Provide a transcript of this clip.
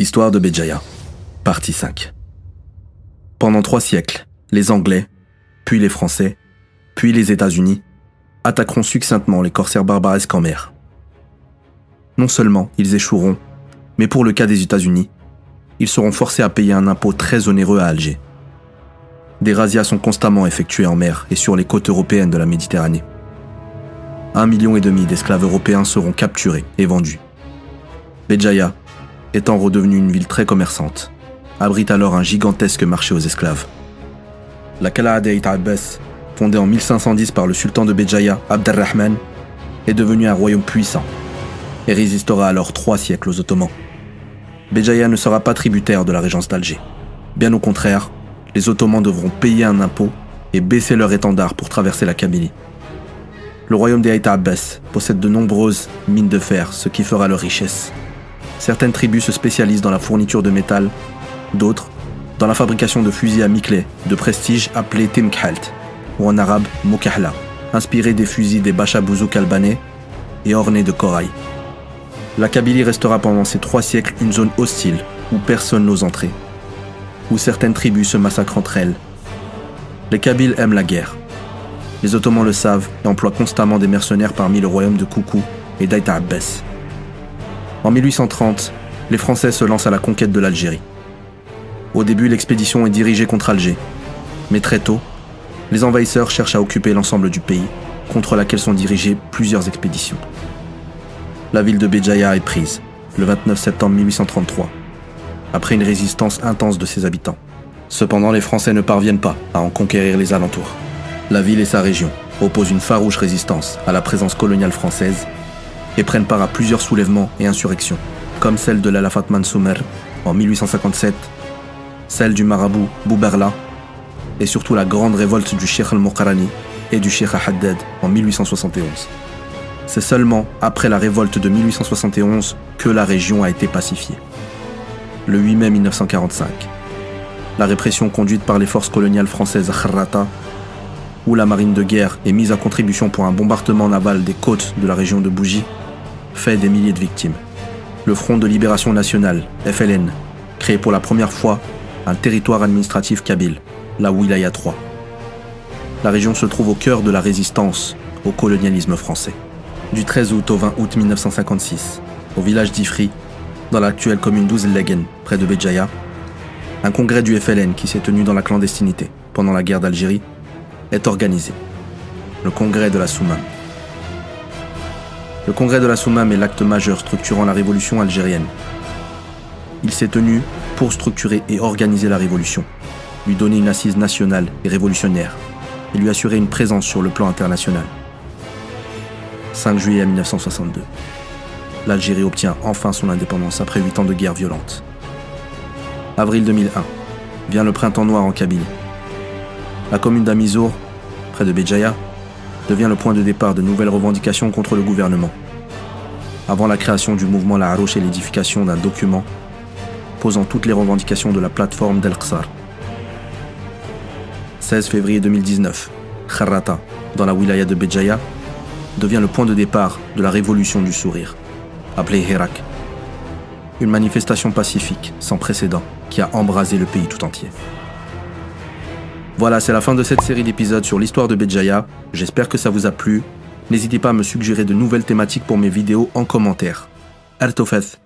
Histoire de Béjaïa, partie 5. Pendant 3 siècles, les Anglais, puis les Français, puis les États-Unis, attaqueront succinctement les corsaires barbaresques en mer. Non seulement ils échoueront, mais pour le cas des États-Unis, ils seront forcés à payer un impôt très onéreux à Alger. Des razzias sont constamment effectuées en mer et sur les côtes européennes de la Méditerranée. 1,5 million d'esclaves européens seront capturés et vendus. Béjaïa, étant redevenue une ville très commerçante, abrite alors un gigantesque marché aux esclaves. La Qal'a d'Ayt Abbas, fondée en 1510 par le sultan de Béjaïa, Abd ar-Rahman, est devenue un royaume puissant et résistera alors 3 siècles aux Ottomans. Béjaïa ne sera pas tributaire de la régence d'Alger. Bien au contraire, les Ottomans devront payer un impôt et baisser leur étendard pour traverser la Kabylie. Le royaume des Ayt Abbas possède de nombreuses mines de fer, ce qui fera leur richesse. Certaines tribus se spécialisent dans la fourniture de métal, d'autres dans la fabrication de fusils à miclet de prestige appelés Timkhalt, ou en arabe Mokahla, inspirés des fusils des Bacha Bouzouk albanais et ornés de corail. La Kabylie restera pendant ces 3 siècles une zone hostile où personne n'ose entrer, où certaines tribus se massacrent entre elles. Les Kabyles aiment la guerre. Les Ottomans le savent et emploient constamment des mercenaires parmi le royaume de Koukou et d'Ayt Abbas. En 1830, les Français se lancent à la conquête de l'Algérie. Au début, l'expédition est dirigée contre Alger, mais très tôt, les envahisseurs cherchent à occuper l'ensemble du pays, contre laquelle sont dirigées plusieurs expéditions. La ville de Béjaïa est prise, le 29 septembre 1833, après une résistance intense de ses habitants. Cependant, les Français ne parviennent pas à en conquérir les alentours. La ville et sa région opposent une farouche résistance à la présence coloniale française et prennent part à plusieurs soulèvements et insurrections, comme celle de l'Alafat Mansoumer en 1857, celle du marabout Bouberla, et surtout la grande révolte du Cheikh al-Moqarani et du Cheikh Haddad en 1871. C'est seulement après la révolte de 1871 que la région a été pacifiée. Le 8 mai 1945, la répression conduite par les forces coloniales françaises à Kharrata, où la marine de guerre est mise à contribution pour un bombardement naval des côtes de la région de Bougie, fait des milliers de victimes. Le Front de Libération Nationale, FLN, crée pour la première fois un territoire administratif kabyle, la Wilaya 3. La région se trouve au cœur de la résistance au colonialisme français. Du 13 août au 20 août 1956, au village d'Ifri, dans l'actuelle commune d'Ouzellegen, près de Béjaïa, un congrès du FLN qui s'est tenu dans la clandestinité pendant la guerre d'Algérie est organisé. Le congrès de la Soumam. Le congrès de la Soumam est l'acte majeur structurant la révolution algérienne. Il s'est tenu pour structurer et organiser la révolution, lui donner une assise nationale et révolutionnaire, et lui assurer une présence sur le plan international. 5 juillet 1962. L'Algérie obtient enfin son indépendance après 8 ans de guerre violente. Avril 2001. Vient le printemps noir en Kabylie. La commune d'Amizour, près de Béjaïa, devient le point de départ de nouvelles revendications contre le gouvernement, avant la création du mouvement La Harouche et l'édification d'un document posant toutes les revendications de la plateforme d'El Qsar. 16 février 2019, Kharrata, dans la wilaya de Béjaïa, devient le point de départ de la révolution du sourire, appelée Hirak. Une manifestation pacifique, sans précédent, qui a embrasé le pays tout entier. Voilà, c'est la fin de cette série d'épisodes sur l'histoire de Béjaïa. J'espère que ça vous a plu. N'hésitez pas à me suggérer de nouvelles thématiques pour mes vidéos en commentaire. Artofeth.